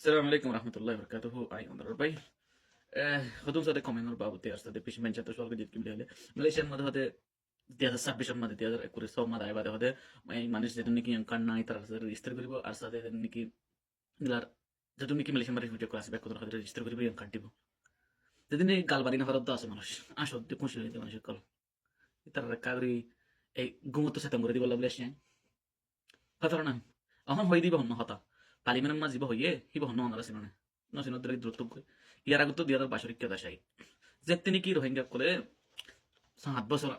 السلام عليكم ورحمة الله وبركاته. أي أندر باي. خدوم সাথে কমেন্টর বাবুতে আসতে পিছ মেন চাতে সলকে জিত কিবলে হলে মালয়েশিয়ার মধ্যে হতে 2026 মধ্যে 2021 মধ্যে আইবাদে হতে মানুষ যেটা নাকি কান নাই তার সাথে রেজিস্টার করিব আর সাথে নাকি দিলার যেটা নাকি মালয়েশিয়ার মারি ভিডিও ক্লাস ব্যাক করে হাতে রেজিস্টার করিব ইয়ান কাটিব যেদিন এই গালবারি না ফেরত আছে মানুষ আসো তে খুশি হইতে মানুষ কল তার কাগরি এই গুমতো সাথে করে দিব লাগলে আসেন কথা না এখন হই দিব হন হতা পালিমেন মা জীব হইয়ে হিব হন অনারা সিননে নসিনদের দ্রুত ইয়ার আগত 2022 কেদা সাই যে তিনি কি রোহিঙ্গা করে 7 বছর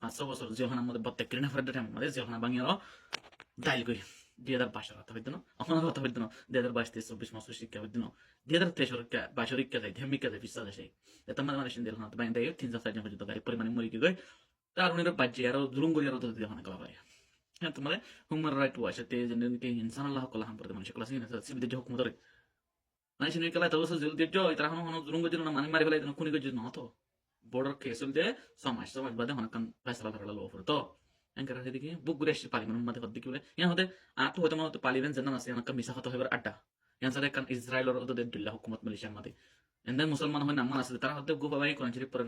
5 বছর জেলখানার মধ্যে প্রত্যেক না ফেরত টাইম মধ্যে জেলখানা ভাঙিয়ে দাইল কই 2022 কথা হইতো না এখন কথা হইতো না 2022-23-24 শিক্ষা হইতো না 2023-22 শিক্ষা যাই ধেমিকা যাই পিছা যাই এটা মানে মানে জেলখানা তো বাইন দেয় 3-4 জন পর্যন্ত গাড়ি পরিমাণে মরি গই তার উনির বাজ্যে আর জুলুম করি আর তো দেখানা কলা ভাই হ্যাঁ তোমার human right watch te jenden ke insan Allah ko laham porde manusia kelas ini sib de hukum dore manusia ni kala tahu sejul de jo itra hono zurung gojino na mani mari fela ito kuni gojino to border case de samaj bade hona kan faisala bharala lo for to enkara hediki buk guresh pali man mate hoddi kule yan hode atu hoto mo to pali ben janna ase yana kamisa hoto hebar adda yan sare kan Israel or odo de dilla hukumat malaysia mate and then musulman hoy namman ase tara hote go babai koran chiri por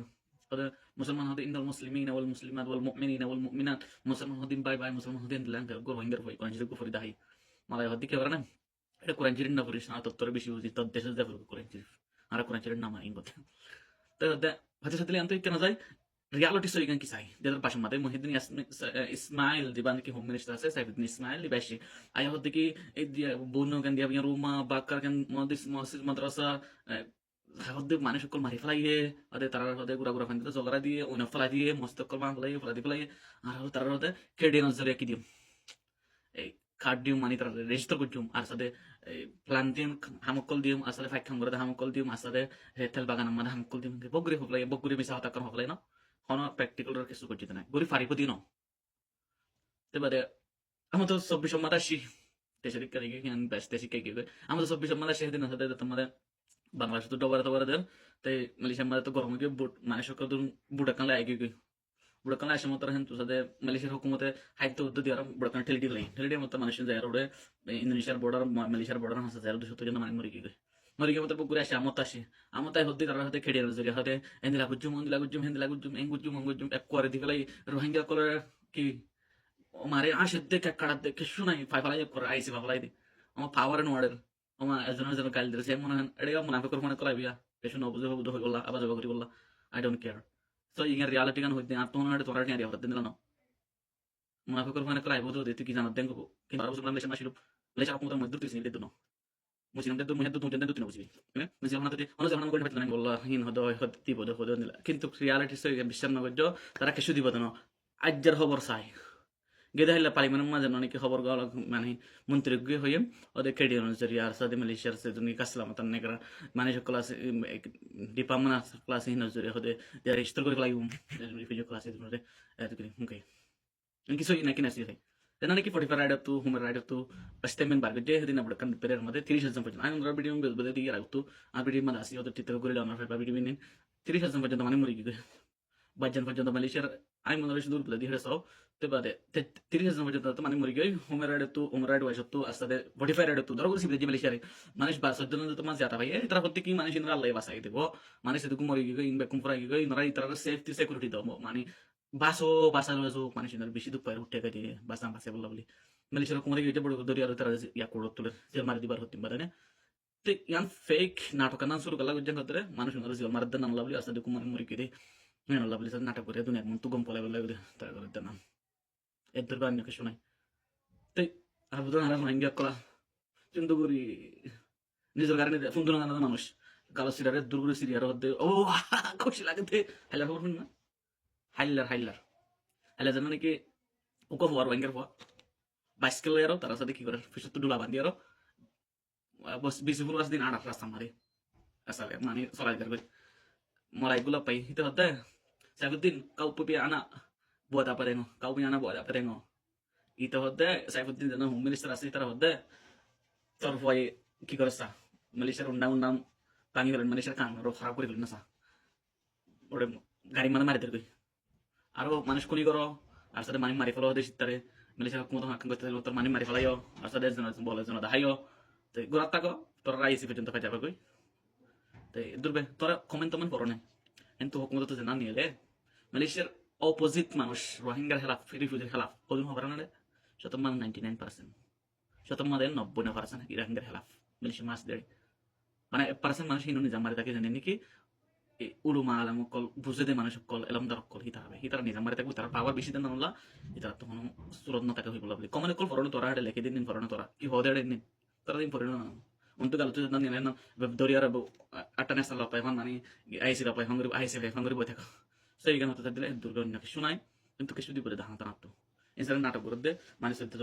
هذا مسلمان هذا إن المسلمين والمسلمات والمؤمنين والمؤمنات مسلمان هذين باي باي مسلمان هذين دلان كقول وينجر فوي كون جري كفر داهي مالا هذي كبرنا هذا كوران جري نفرش أنا تطور بيشي وزي تدرس ده في كوران جري أنا كوران جري نما إنغو ده هذا ساتلي أنتو يكنا زاي reality سوي كان كيساي ده الباشا ماده مهدني إسماعيل دي بان كي هم منشتر سه سايفدني إسماعيل دي باشي أيه هذا كي دي بونو كان دي أبيان روما باكر كان مدرسة مدرسة হদ্দে মানুষ সকল মারি ফেলাইয়ে ওদের তারা হতে গুড়া গুড়া ফান্দিতে জগরা দিয়ে উনে ফেলাই দিয়ে মস্ত কল মা ফেলাই আর তারা হতে কেডে নজরে কি দিম এই কার্ড দিম মানে তারা রেজিস্টার করছিম আর সাথে প্ল্যান দিম হামকল দিম আসলে ফাইক খাম করে হামকল দিম আসলে তেল বাগান মানে হামকল দিম বগুরি মিশা হতা কর হলাই না কোন প্র্যাকটিক্যাল কিছু করছি না গরি ফারিপতি ন এবারে আমার তো 24 মাস আসি দেশের কারিগে বেশ দেশি কে গিয়ে আমার তো 24 মাস আসি দিন সাথে তোমাদের বাংলাদেশ তো ডবার ডবার দেন তাই মালয়েশিয়ার মধ্যে তো গরম গিয়ে মানুষ বুড়াকানলে আগে গই বুড়াকানলে আসে মতো হেন তো সাথে মালয়েশিয়ার হুকুমতে হাইতে উদ্যোগ দিয়ে বুড়াকান ঠেলি মতো মানুষ যায় ওরে ইন্দোনেশিয়ার বর্ডার মালয়েশিয়ার বর্ডার হাসা যায় 200 জন মানুষ মরি গই মরি গিয়ে মতো পুকুরে আসে আমতাই হদ্দি তার হাতে খেড়িয়ে নজরে হাতে এন্দি লাগুজুম হেন্দি লাগুজুম এঙ্গুজুম এক করে দি ফেলাই রোহিঙ্গা কলে কি মারে আসে দেখে কাড়া দেখে শুনাই ফাইফালাই করে আইসি ফাইফালাই দি আমার পাওয়ার নোয়ারের oma eজন কাল দিছে মনে হয় এটা মুনাফিকর মনে করাই বিয়া পেছন অবুঝে হবুদ হই বললা আবার জবাব করি বললা আই ডোন্ট কেয়ার সো ইঙ্গের রিয়ালিটি গান হইতে আর তোমার তোরা নিয়ে আরিয়া হতে দিল না মুনাফিকর মনে করাই বলতো তুই কি জানাত দেন গো কিন্তু আর বুঝলাম লেশন আসিল লেশন আপনি তো মধ্যে তুই সিনে দিত না মুসলিম দেদ মুহে তো তুই দেন তুই বুঝবি হ্যাঁ মুসলিম না তো অন্য জামান করে ফেলতে বললা হিন হদি বদ নিলা কিন্তু রিয়ালিটি সই বিশ্বাস না করছো তারা কিছু দিব না আজ্জার খবর চাই গেদা হইলা পালিমানের মাঝে অনেকে খবর গাওয়া মানে মন্ত্রী হয়ে ওদের কেডি অনুযায়ী আর সাথে মালয়েশিয়ার সে তুমি কাসলাম তার নেকরা মানে ক্লাস ডিপার্টমেন্ট ক্লাস হিন নজরে হতে রেজিস্টার করে লাগি রিফিউজি ক্লাস ধরে এতকি হুকে কিছু নাকি নাসি হয় তেনা নাকি 45 রাইড তো হুমার রাইড তো স্টেটমেন্ট বার যে দিন বড় কান পেরের মধ্যে 30,000 পর্যন্ত আমি ওর ভিডিও বলবো দিয়ে রাখতো আর ভিডিও মানে আসি ওদের টিতে করে আমার ফাইভ ভিডিও নিন 30,000 পর্যন্ত মানে মরি গিয়ে বাজান পর্যন্ত মালয়েশিয়ার আমি মনে হয় দূর বলে দিয়ে সব te bade 30,000 পর্যন্ত তো মানে মরি গই হোমের রাইড তো ওমর রাইড ওয়াইস তো আস্তে 45 রাইড তো ধরো করে সিবলে মালয়েশিয়ারে মানুষ 12 জন তো মাঝে আটা ভাই এটা হতে কি মানুষ ইনরা আল্লাহ বাসাই দেব মানুষ এদিকে মরি গই ইনবে কম ফরাই গই ইনরা ইতরা সেফটি সিকিউরিটি দাও মানে বাসো মানুষ ইনরা বেশি দুঃখ পায় উঠে গই বাসে বললা বলি মালয়েশিয়ার কোমরে গইতে বড় দরি আর তারা ইয়া করো তুলে যে মারি দিবার হতে পারে না তো ইয়ান ফেক নাটক না শুরু করা গজ্জা করে মানুষ ইনরা যে মারদ না লাভলি আস্তে দেখো মরি গই মেন লাভলি নাটক করে দুনিয়ার মন তো গম পলাই বলে তারা করে না এদের বান্য কিছু নাই তাই আর বুঝলাম আর রোহিঙ্গা কলা চিন্তা করি নিজের কারণে সুন্দর জানা মানুষ কালো সিরিয়ারে দুর্গুড়ি সিরিয়ার মধ্যে ও খুশি লাগে হাইলার খবর শুন না হাইলার জানা নাকি ওকে হওয়ার রোহিঙ্গার হওয়া বাইসকেল আরো তার সাথে কি করে ফিসে তো ডুলা বান্ধি আরো বিশ ফুল দিন আট রাস্তা মারি আসলে মানে চলাই যাবে মরাইগুলো পাই হিতে হতে সাইফুদ্দিন কাউ পুপি আনা buat apa dengo kau punya anak buat apa dengo itu hode Saifuddin dan Home Minister asli tara hode torvoi ki korsa Malaysia undang-undang panggilan Malaysia kan ro khara kori na sa ore gari mana mari terkoi aro manush kuli koro ar sade mani mari falo hode sitare Malaysia hukumat hakan gote tor mani mari falayo ar sade jana bola jana dahayo তো গোড়ার তাকো তোরা Raisi পর্যন্ত পাই যাবে কই তো দুর্বে তোরা comment পড়ো না কিন্তু হুকুমত তো জানা নিয়ে মালয়েশিয়ার অপোজিট মানুষ রোহিঙ্গার খেলাফ রিফিউজির খেলাফ কদিন হবার না শতমান 99%, শতমানের 90% রোহিঙ্গার খেলাফ মালয়েশিয়া মাস দেয় মানে পার্সেন্ট মানুষ হিন্দু নিজাম মারি তাকে জানে নাকি উলুমা আলম কল বুঝে দে মানুষ কল এলমদার কল হিতা হবে হিতার নিজাম মারি থাকবে তার পাওয়ার বেশি দেন না হিতার তখন সুরত না থাকে হইব বলে কমনে কল ফরনো তোরা লেখে দিন ফরনো তোরা কি হদে দিন তোরা দিন ফরনো না untuk kalau tuh nanti nelayan dari Arab atau nasional apa yang mana nih IC apa yang hangri buat aku saya kan waktu tadi lah durga nih sunai untuk kesudian pada dahan tanah tuh ini sekarang nato burde manis itu